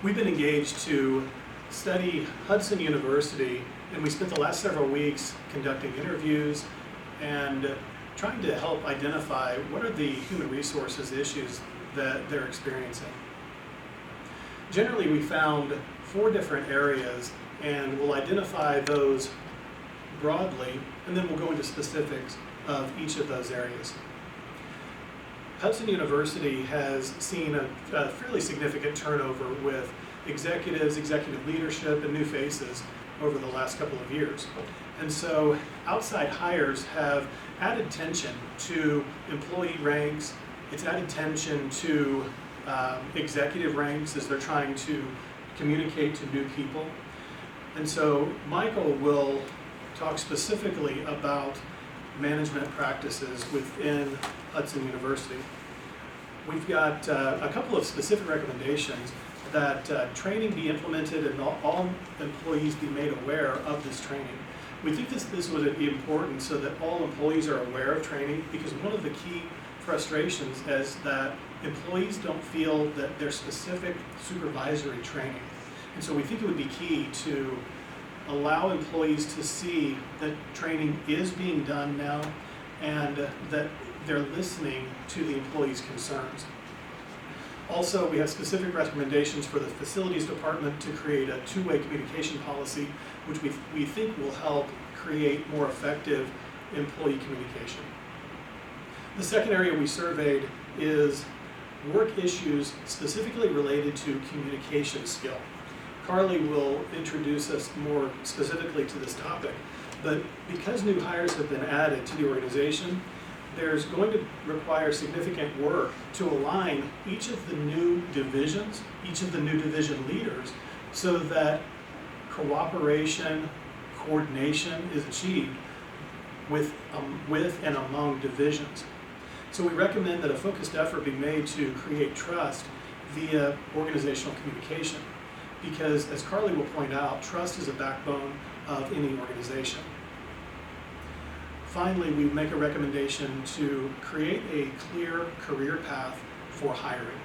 We've been engaged to study Hudson University, and we spent the last several weeks conducting interviews and trying to help identify what are the human resources issues that they're experiencing. Generally, we found 4 different areas, and we'll identify those broadly, and then we'll go into specifics of each of those areas. Hudson University has seen a fairly significant turnover with executives, executive leadership, and new faces over the last couple of years. And so outside hires have added tension to employee ranks. It's added tension to executive ranks as they're trying to communicate to new people. And so Michael will talk specifically about management practices within Hudson University. We've got a couple of specific recommendations that training be implemented and all employees be made aware of this training. We think this would be important so that all employees are aware of training, because one of the key frustrations is that employees don't feel that there's specific supervisory training. And so we think it would be key to allow employees to see that training is being done now and that they're listening to the employees' concerns. Also, we have specific recommendations for the facilities department to create a 2-way communication policy, which we think will help create more effective employee communication. The second area we surveyed is work issues specifically related to communication skill. Carly will introduce us more specifically to this topic, but because new hires have been added to the organization, there's going to require significant work to align each of the new divisions, each of the new division leaders, so that cooperation, coordination is achieved with and among divisions. So we recommend that a focused effort be made to create trust via organizational communication, because as Carly will point out, trust is a backbone of any organization. Finally, we make a recommendation to create a clear career path for hiring.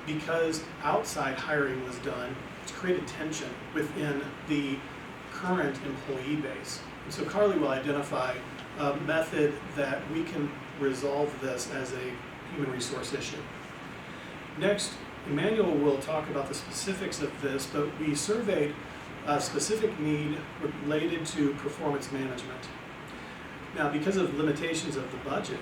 Because outside hiring was done, it's created tension within the current employee base. And so Carly will identify a method that we can resolve this as a human resource issue. Next, Emmanuel will talk about the specifics of this, but we surveyed a specific need related to performance management. Now, because of limitations of the budget,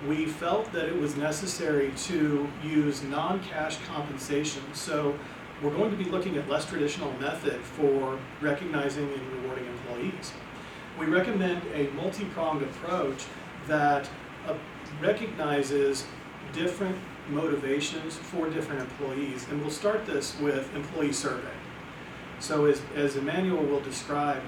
we felt that it was necessary to use non-cash compensation. So we're going to be looking at less traditional method for recognizing and rewarding employees. We recommend a multi-pronged approach that recognizes different motivations for different employees. And we'll start this with employee survey. So as Emmanuel will describe,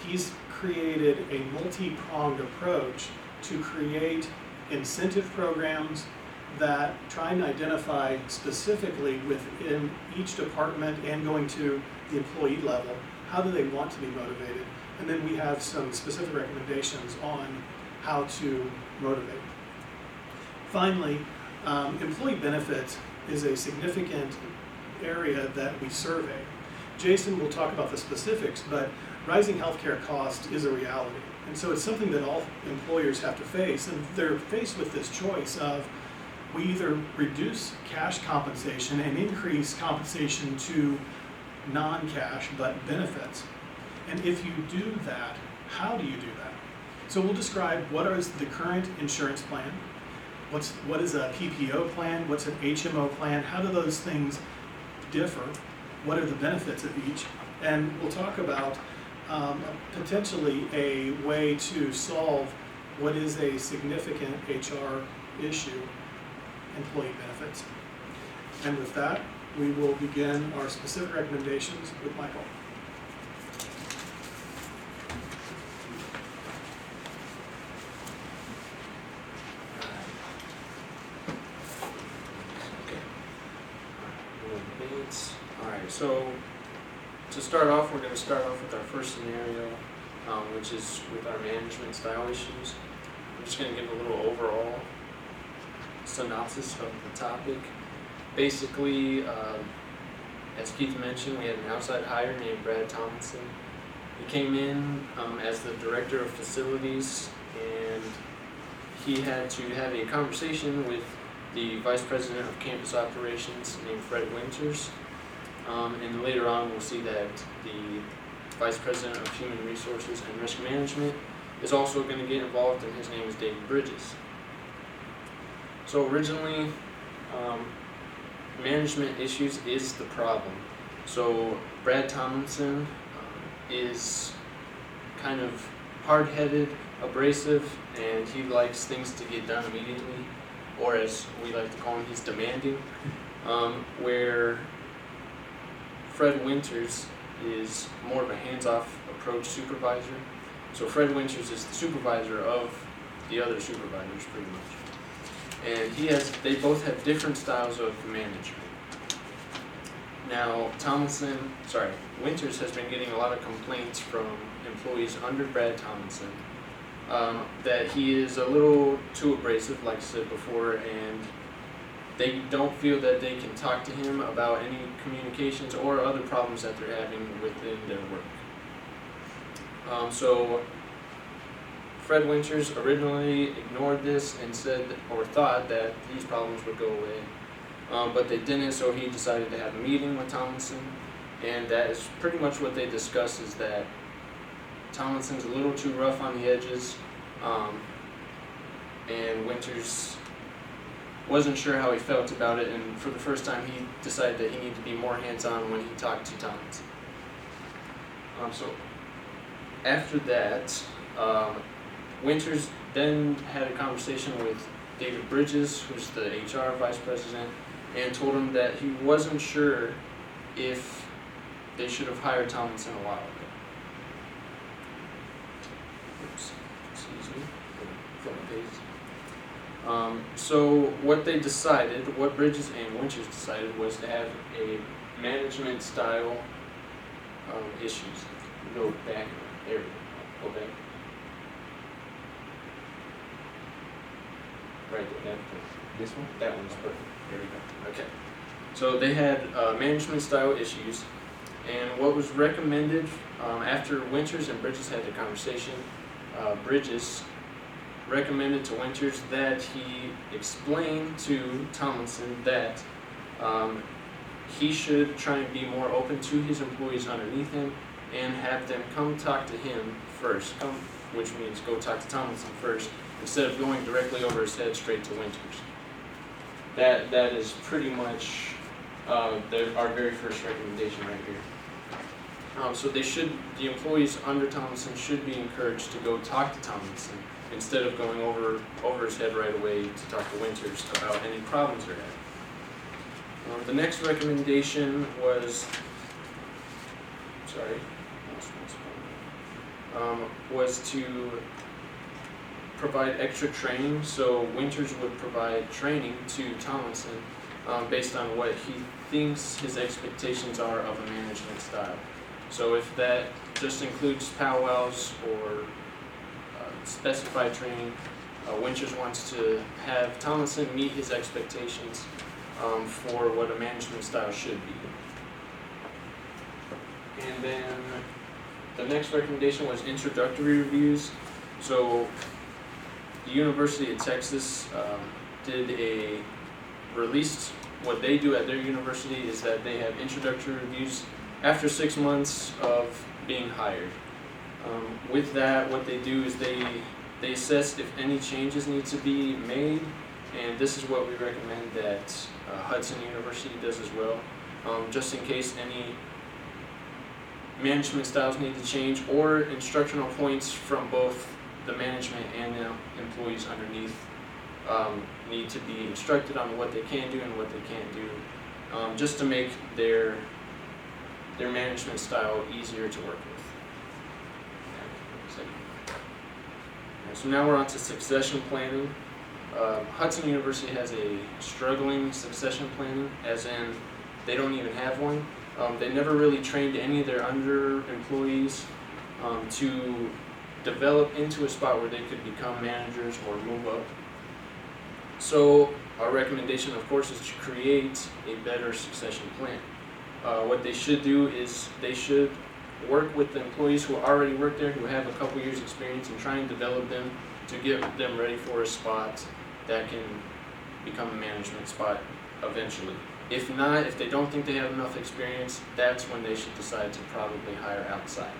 he's created a multi-pronged approach to create incentive programs that try and identify specifically within each department and going to the employee level, how do they want to be motivated? And then we have some specific recommendations on how to motivate. Finally, employee benefits is a significant area that we survey. Jason will talk about the specifics, but rising healthcare cost is a reality. And so it's something that all employers have to face, and they're faced with this choice of we either reduce cash compensation and increase compensation to non-cash but benefits. And if you do that, how do you do that? So we'll describe what is the current insurance plan, what is a PPO plan, what's an HMO plan, how do those things differ, what are the benefits of each, and we'll talk about potentially a way to solve what is a significant HR issue, employee benefits. And with that, we will begin our specific recommendations with Michael. So to start off, we're going to start off with our first scenario, which is with our management style issues. I'm just going to give a little overall synopsis of the topic. Basically, as Keith mentioned, we had an outside hire named Brad Tomlinson. He came in as the director of facilities, and he had to have a conversation with the vice president of campus operations named Fred Winters. And later on we'll see that the vice president of human resources and risk management is also going to get involved, and his name is David Bridges. So originally, management issues is the problem. So Brad Tomlinson is kind of hard-headed, abrasive, and he likes things to get done immediately, or as we like to call him, he's demanding, where Fred Winters is more of a hands-off approach supervisor. So Fred Winters is the supervisor of the other supervisors pretty much. And they both have different styles of management. Now, Winters has been getting a lot of complaints from employees under Brad Tomlinson that he is a little too abrasive, like I said before, and they don't feel that they can talk to him about any communications or other problems that they're having within their work. So Fred Winters originally ignored this and said, or thought, that these problems would go away. But they didn't, so he decided to have a meeting with Tomlinson, and that is pretty much what they discussed, is that Tomlinson's a little too rough on the edges, and Winters wasn't sure how he felt about it, and for the first time he decided that he needed to be more hands-on when he talked to Tomlinson. So after that, Winters then had a conversation with David Bridges, who's the HR vice president, and told him that he wasn't sure if they should have hired Tomlinson a while ago. Oops, excuse me, flip my page. So what Bridges and Winters decided, was to have a management style issues. Go back, there we go, go back. Right there, this one? That one's perfect. There we go. Okay. So they had management style issues, and what was recommended after Winters and Bridges had the conversation, Bridges recommended to Winters that he explain to Tomlinson that he should try and be more open to his employees underneath him and have them come talk to him first, which means go talk to Tomlinson first, instead of going directly over his head straight to Winters. That is pretty much our very first recommendation right here. So the employees under Tomlinson should be encouraged to go talk to Tomlinson instead of going over his head right away to talk to Winters about any problems they're having. The next recommendation was, was to provide extra training. So Winters would provide training to Tomlinson based on what he thinks his expectations are of a management style. So if that just includes powwows or specified training, Winters wants to have Tomlinson meet his expectations for what a management style should be. And then the next recommendation was introductory reviews. So the University of Texas released what they do at their university, is that they have introductory reviews after 6 months of being hired. With that, what they do is they assess if any changes need to be made, and this is what we recommend that Hudson University does as well, just in case any management styles need to change, or instructional points from both the management and the employees underneath need to be instructed on what they can do and what they can't do, just to make their management style easier to work with. So now we're on to succession planning. Hudson University has a struggling succession planning, as in they don't even have one. They never really trained any of their under employees to develop into a spot where they could become managers or move up. So our recommendation, of course, is to create a better succession plan. what they should do is they should work with the employees who already work there, who have a couple years experience, and try and develop them to get them ready for a spot that can become a management spot eventually. If not, if they don't think they have enough experience, that's when they should decide to probably hire outside.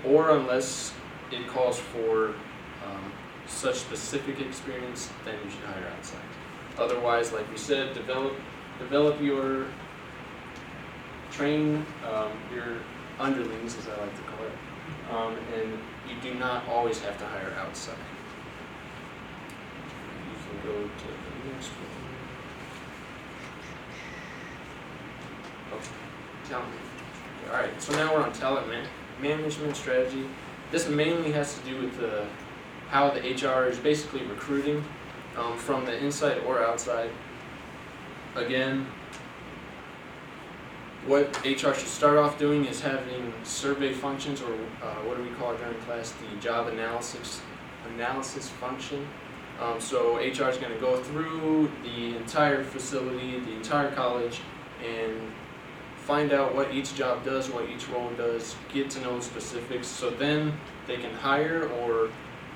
Or unless it calls for such specific experience, then you should hire outside. Otherwise, like we said, develop your train your underlings, as I like to call it, and you do not always have to hire outside. You can go to the next one. Okay, talent management. All right, so now we're on talent management strategy. This mainly has to do with how the HR is basically recruiting from the inside or outside. Again, what HR should start off doing is having survey functions, or what do we call it during class, the job analysis function. So HR is going to go through the entire facility, the entire college, and find out what each job does, what each role does, get to know specifics, so then they can hire or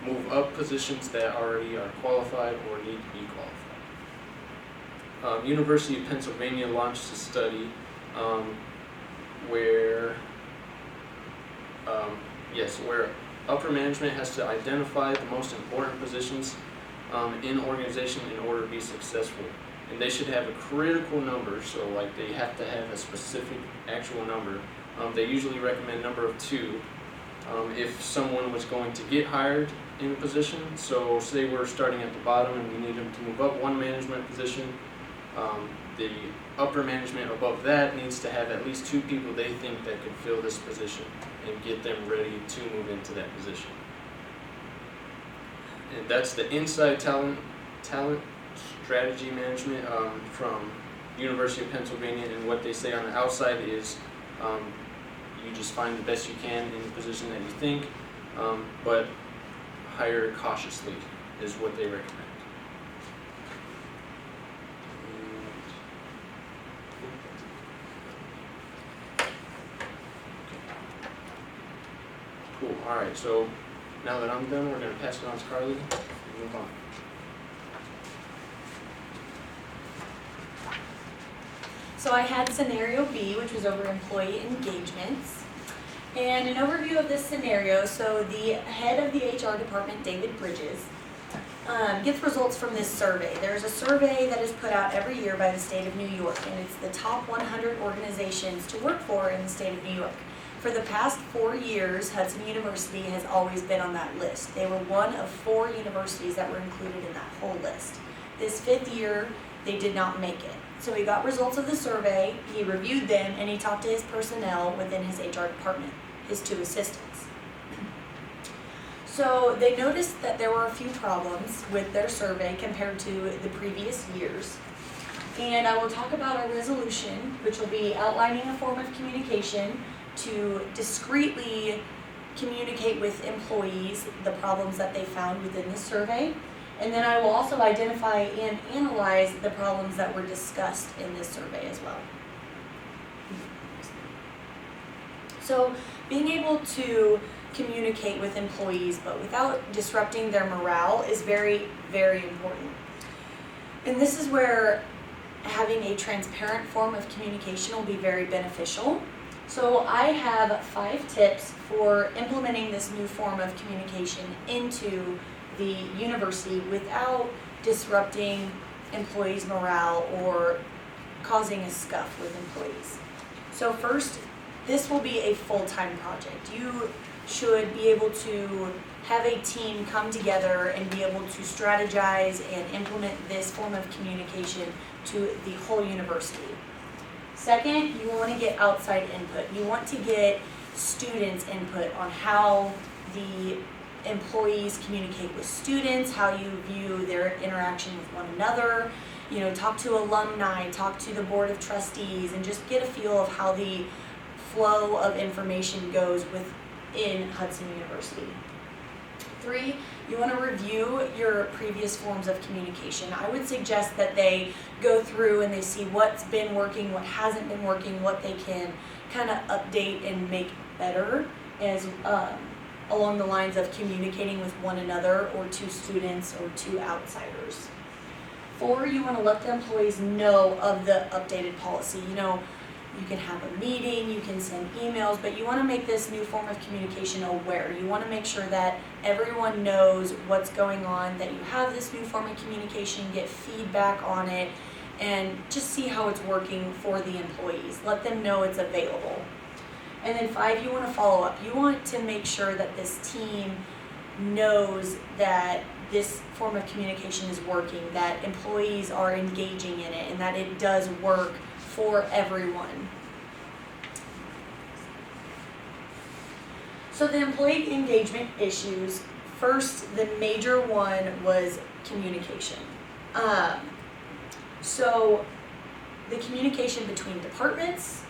move up positions that already are qualified or need to be qualified. University of Pennsylvania launched a study where upper management has to identify the most important positions in organization in order to be successful. And they should have a critical number, so like they have to have a specific actual number. They usually recommend number of 2 if someone was going to get hired in a position. So say we're starting at the bottom and we need them to move up one management position. The upper management above that needs to have at least 2 people they think that could fill this position and get them ready to move into that position. And that's the inside talent strategy management from University of Pennsylvania. And what they say on the outside is you just find the best you can in the position that you think, but hire cautiously is what they recommend. Cool. All right. So now that I'm done, we're going to pass it on to Carly and move on. So I had scenario B, which was over employee engagements. And an overview of this scenario, so the head of the HR department, David Bridges, gets results from this survey. There's a survey that is put out every year by the state of New York, and it's the top 100 organizations to work for in the state of New York. For the past 4 years, Hudson University has always been on that list. They were one of 4 universities that were included in that whole list. This 5th year, they did not make it. So he got results of the survey, he reviewed them, and he talked to his personnel within his HR department, his 2 assistants. So they noticed that there were a few problems with their survey compared to the previous years. And I will talk about our resolution, which will be outlining a form of communication to discreetly communicate with employees the problems that they found within the survey. And then I will also identify and analyze the problems that were discussed in this survey as well. So being able to communicate with employees but without disrupting their morale is very, very important. And this is where having a transparent form of communication will be very beneficial. So I have 5 tips for implementing this new form of communication into the university without disrupting employees' morale or causing a scuff with employees. So first, this will be a full-time project. You should be able to have a team come together and be able to strategize and implement this form of communication to the whole university. Second, you want to get outside input. You want to get students' input on how the employees communicate with students, how you view their interaction with one another. You know, talk to alumni, talk to the board of trustees, and just get a feel of how the flow of information goes within Hudson University. 3, You want to review your previous forms of communication. I would suggest that they go through and they see what's been working, what hasn't been working, what they can kind of update and make better as along the lines of communicating with one another or to students or to outsiders. 4, you want to let the employees know of the updated policy. You know, you can have a meeting, you can send emails, but you want to make this new form of communication aware. You want to make sure that everyone knows what's going on, that you have this new form of communication, get feedback on it, and just see how it's working for the employees. Let them know it's available. And then 5, you want to follow up. You want to make sure that this team knows that this form of communication is working, that employees are engaging in it, and that it does work for everyone. So the employee engagement issues, first, the major one was communication. So the communication between departments,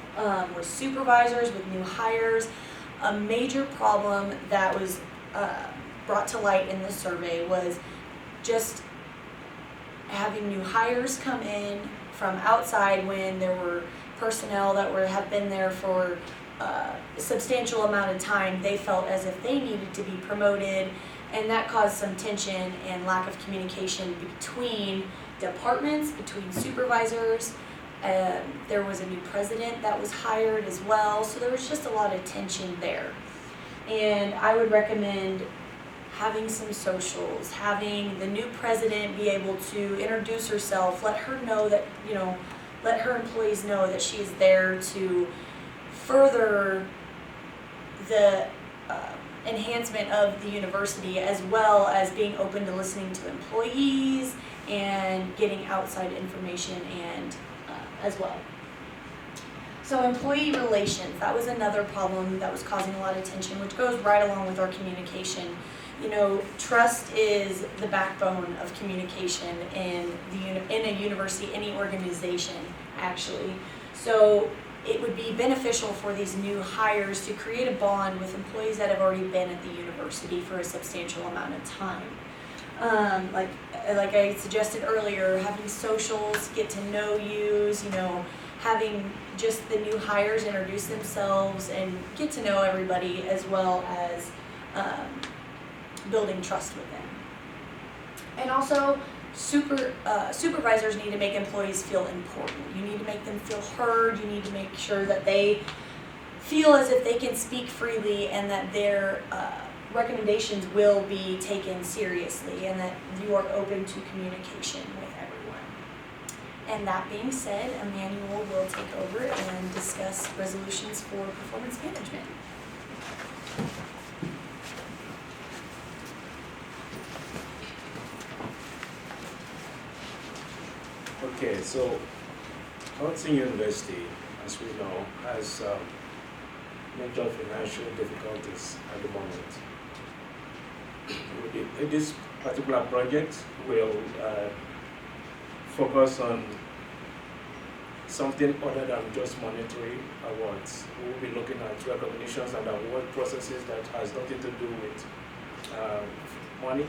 with supervisors, with new hires, a major problem that was brought to light in the survey was just having new hires come in from outside when there were personnel that have been there for a substantial amount of time. They felt as if they needed to be promoted, and that caused some tension and lack of communication between departments, between supervisors. There was a new president that was hired as well, so there was just a lot of tension there. And I would recommend having some socials, having the new president be able to introduce herself, let her know that, you know, let her employees know that she is there to further the enhancement of the university, as well as being open to listening to employees and getting outside information and as well. So employee relations, that was another problem that was causing a lot of tension, which goes right along with our communication. You know, trust is the backbone of communication in a university, any organization, actually. So it would be beneficial for these new hires to create a bond with employees that have already been at the university for a substantial amount of time. Like I suggested earlier, having socials, get to know yous, you know, having just the new hires introduce themselves and get to know everybody, as well as building trust with them. And also, supervisors need to make employees feel important. You need to make them feel heard. You need to make sure that they feel as if they can speak freely and that their recommendations will be taken seriously, and that you are open to communication with everyone. And that being said, Emmanuel will take over and discuss resolutions for performance management. Okay, so Hudson University, as we know, has major financial difficulties at the moment. This particular project will focus on something other than just monetary awards. We will be looking at recognitions and award processes that has nothing to do with money.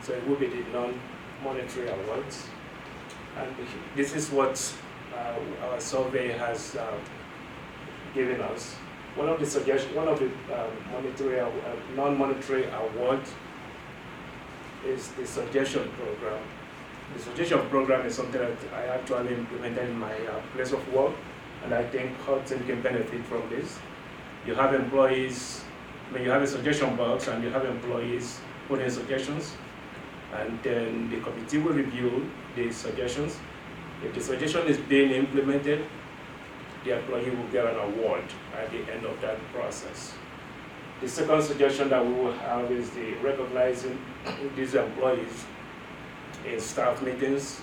So it will be the non-monetary awards. And this is what our survey has given us. One of the non-monetary awards is the suggestion program. The suggestion program is something that I actually implemented in my place of work, and I think Hudson can benefit from this. You have employees, you have a suggestion box, and you have employees put in suggestions, and then the committee will review the suggestions. If the suggestion is being implemented, the employee will get an award at the end of that process. The second suggestion that we will have is the recognizing these employees in staff meetings,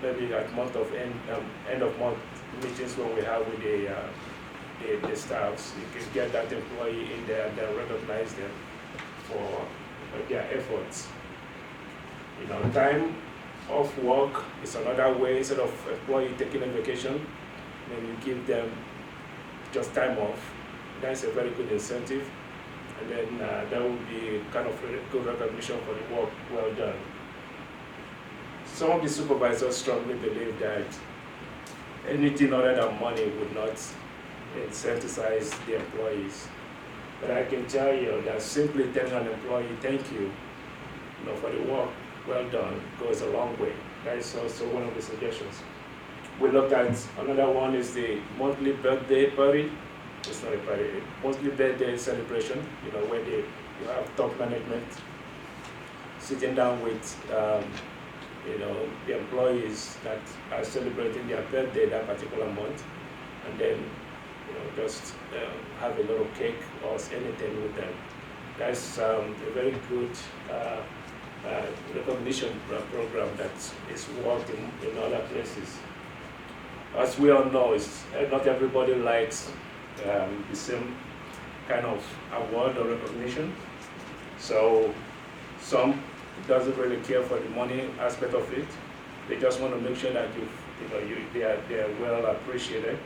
maybe at end of month meetings when we have with the staffs. You can get that employee in there and then recognize them for their efforts. You know, time off work is another way. Instead of employee taking a vacation, then you give them just time off. That's a very good incentive. and then that would be kind of a good recognition for the work well done. Some of the supervisors strongly believe that anything other than money would not incentivize the employees. But I can tell you that simply telling an employee thank you, for the work well done goes a long way. That is also one of the suggestions. We looked at another one is the monthly birthday party. It's not a party, a monthly birthday celebration, where you have top management sitting down with the employees that are celebrating their birthday that particular month, and then just have a little cake or anything with them. That's a very good recognition program that is worked in other places. As we all know, not everybody likes the same kind of award or recognition. So some doesn't really care for the money aspect of it. They just want to make sure that they are well appreciated.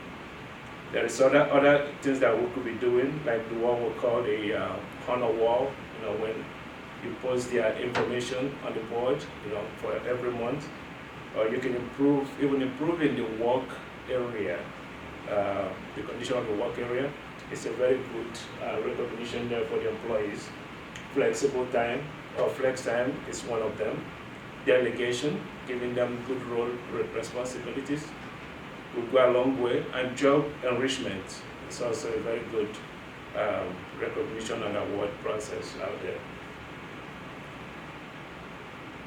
There is other things that we could be doing, like the one we call the honor wall. When you post their information on the board, for every month, or you can even improve in the work area, the condition of the work area. It's a very good recognition there for the employees. Flexible time or flex time is one of them. Delegation, giving them good role responsibilities, would go a long way. And job enrichment is also a very good recognition and award process out there.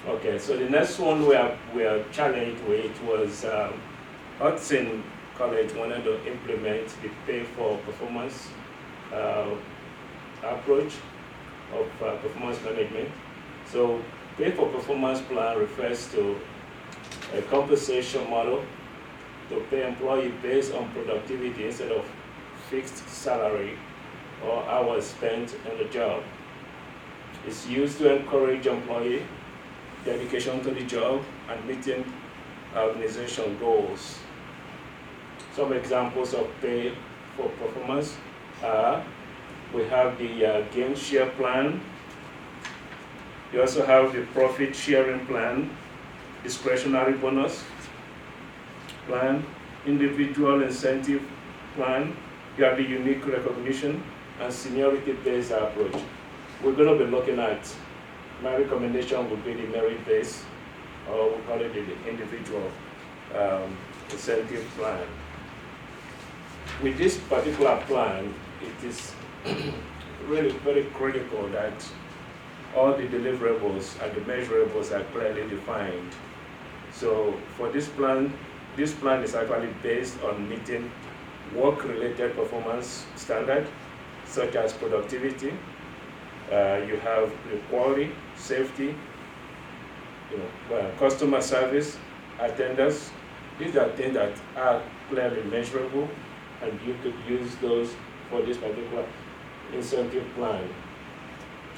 Okay, so the next one we are challenged with was Hudson College wanted to implement the pay for performance approach of performance management. So pay for performance plan refers to a compensation model to pay employee based on productivity instead of fixed salary or hours spent on the job. It's used to encourage employee dedication to the job and meeting organization goals. Some examples of pay for performance are, we have the gain share plan. You also have the profit sharing plan, discretionary bonus plan, individual incentive plan. You have the unique recognition and seniority-based approach. We're going to be looking at, my recommendation would be the merit-based, or we call it the individual incentive plan. With this particular plan, it is really very critical that all the deliverables and the measurables are clearly defined. So for this plan is actually based on meeting work-related performance standards, such as productivity. You have the quality, safety, customer service, attendance. These are things that are clearly measurable, and you could use those for this particular incentive plan.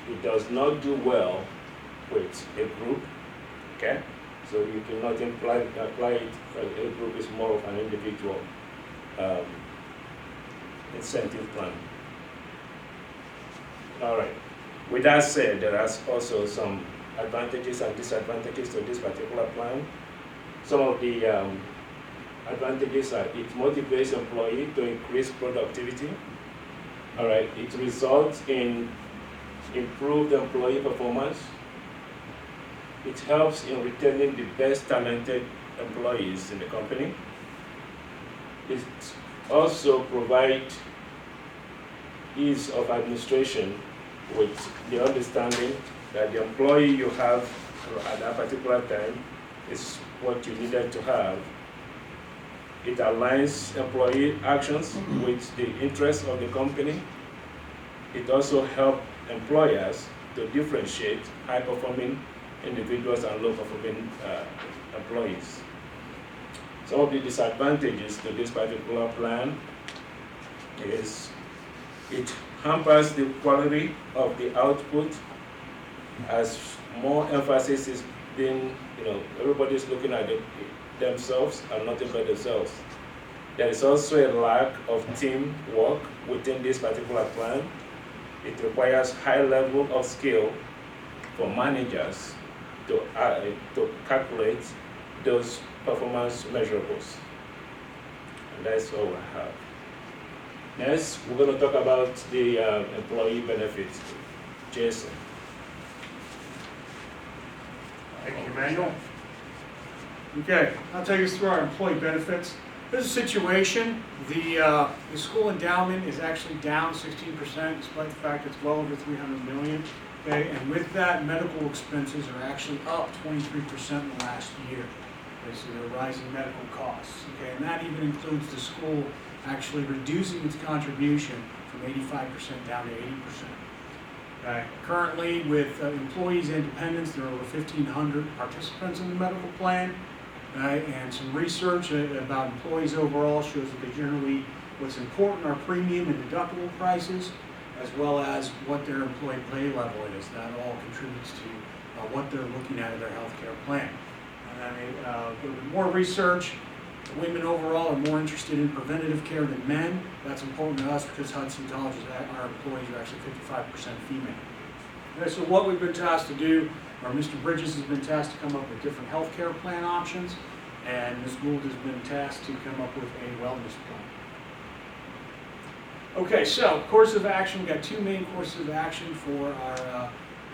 It does not do well with a group, okay? So you cannot apply it. A group is more of an individual incentive plan. All right. With that said, there are also some advantages and disadvantages to this particular plan. Some of the advantages are it motivates employee to increase productivity. All right, it results in improved employee performance. It helps in retaining the best talented employees in the company. It also provides ease of administration with the understanding that the employee you have at that particular time is what you needed to have. It aligns employee actions with the interests of the company. It also helps employers to differentiate high-performing individuals and low-performing employees. Some of the disadvantages to this particular plan is it hampers the quality of the output as more emphasis is being, everybody's looking at themselves and not about themselves. There is also a lack of teamwork within this particular plan. it requires high level of skill for managers to calculate those performance measurables. And that's all I have. Next, we're going to talk about the employee benefits. Jason. Thank you, Emmanuel. Okay, I'll take us through our employee benefits. This is a situation. The school endowment is actually down 16%, despite the fact it's well over $300 million. Okay, and with that, medical expenses are actually up 23% in the last year. Okay, so they're rising medical costs. Okay, and that even includes the school actually reducing its contribution from 85% down to 80%. Okay. Currently, with employees and dependents, there are over 1,500 participants in the medical plan. And some research about employees overall shows that they generally, what's important are premium and deductible prices, as well as what their employee pay level is. That all contributes to what they're looking at in their health care plan. And with more research, women overall are more interested in preventative care than men. That's important to us because Hudson College, our employees are actually 55% female. Okay, so what we've been tasked to do, or Mr. Bridges has been tasked to come up with different health care plan options, and Ms. Gould has been tasked to come up with a wellness plan. Okay, so course of action, we've got two main courses of action for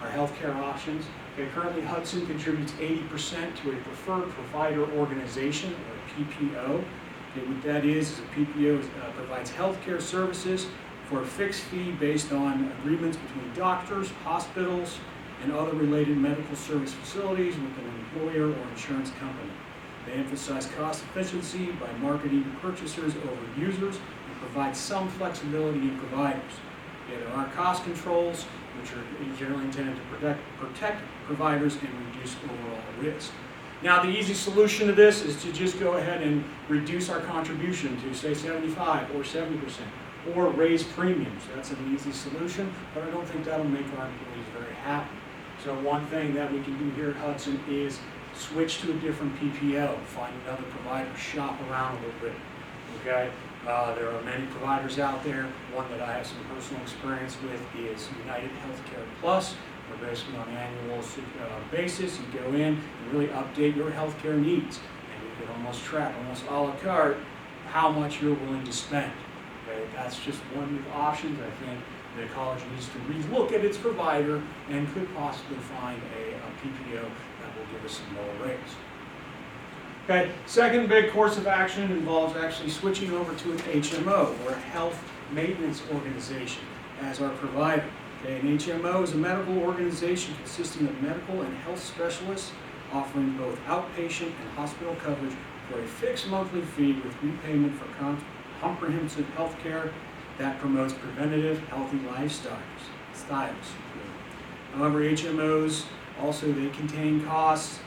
our health care options. Okay, currently Hudson contributes 80% to a preferred provider organization, or a PPO. Okay, what that is a PPO provides healthcare services for a fixed fee based on agreements between doctors, hospitals, and other related medical service facilities with an employer or insurance company. They emphasize cost efficiency by marketing to purchasers over users and provide some flexibility in providers. Okay, there are cost controls, which are generally intended to protect providers and reduce overall risk. Now, the easy solution to this is to just go ahead and reduce our contribution to, say, 75 or 70%, or raise premiums. That's an easy solution, but I don't think that'll make our employees very happy. So one thing that we can do here at Hudson is switch to a different PPO, find another provider, shop around a little bit. Okay, there are many providers out there. One that I have some personal experience with is United Healthcare Plus, where basically on an annual basis you go in and really update your healthcare needs, and you can almost track, almost a la carte, how much you're willing to spend. Okay, that's just one of the options. I think the college needs to relook at its provider and could possibly find a PPO that will give us some lower rates. Okay, second big course of action involves actually switching over to an HMO, or a health maintenance organization, as our provider. Okay, an HMO is a medical organization consisting of medical and health specialists offering both outpatient and hospital coverage for a fixed monthly fee with repayment for comprehensive health care that promotes preventative, healthy lifestyles. However, HMOs also, they contain costs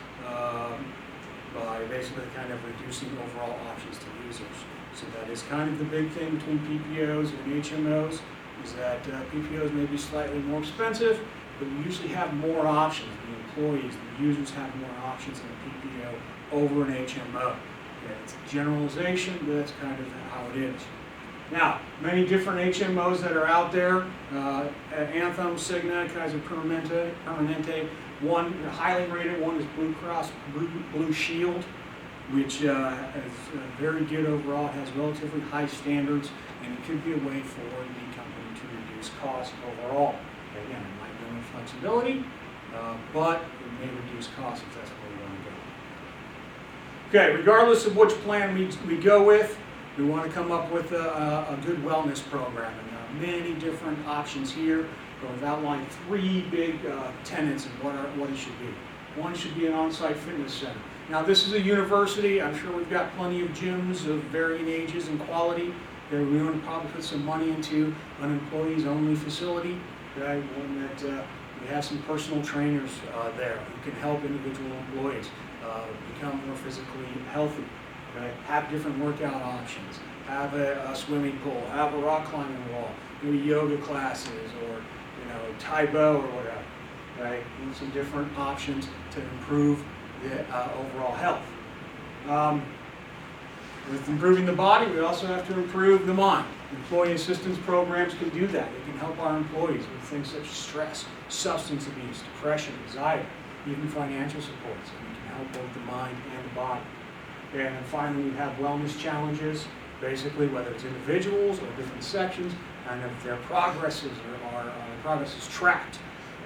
by basically kind of reducing overall options to users. So that is kind of the big thing between PPOs and HMOs, is that PPOs may be slightly more expensive, but you usually have more options. The employees, the users have more options in a PPO over an HMO. Okay, it's a generalization, but that's kind of how it is. Now, many different HMOs that are out there, Anthem, Cigna, Kaiser Permanente. One highly rated one is Blue Cross Blue Shield, which is very good overall. It has relatively high standards, and it could be a way for the company to reduce costs overall. Again, it might go in flexibility, but it may reduce costs if that's where we want to go. Okay, regardless of which plan we go with, we want to come up with a good wellness program, and there are many different options here. But we've outlined three big tenets of what it should be. One should be an on-site fitness center. Now, this is a university. I'm sure we've got plenty of gyms of varying ages and quality. Okay, we want to probably put some money into an employees-only facility. Okay, one that we have some personal trainers there who can help individual employees become more physically healthy. Okay, have different workout options. Have a swimming pool. Have a rock climbing wall. Do yoga classes, or Tyll or whatever, right? And some different options to improve the overall health. With improving the body, we also have to improve the mind. Employee assistance programs can do that. They can help our employees with things such as stress, substance abuse, depression, anxiety, even financial support. So we can help both the mind and the body. And then finally, we have wellness challenges, basically whether it's individuals or different sections, and if their progress is tracked.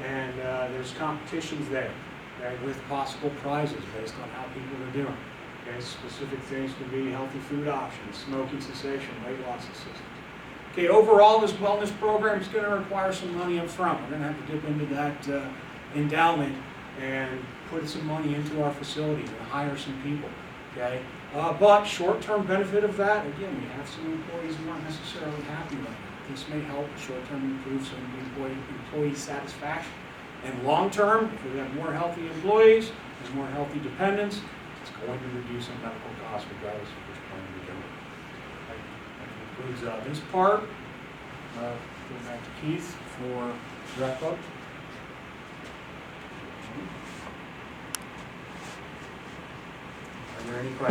And there's competitions there, okay, with possible prizes based on how people are doing. Okay, specific things could be healthy food options, smoking cessation, weight loss assistance. Okay, overall, this wellness program is going to require some money up front. We're going to have to dip into that endowment and put some money into our facilities and hire some people. Okay, but short-term benefit of that, again, we have some employees who aren't necessarily happy with it. This may help short-term improve some employee satisfaction. And long-term, if we have more healthy employees and more healthy dependents, it's going to reduce our medical costs regardless of which plan we go with. That concludes this part. Go back to Keith for wrap up. Are there any questions?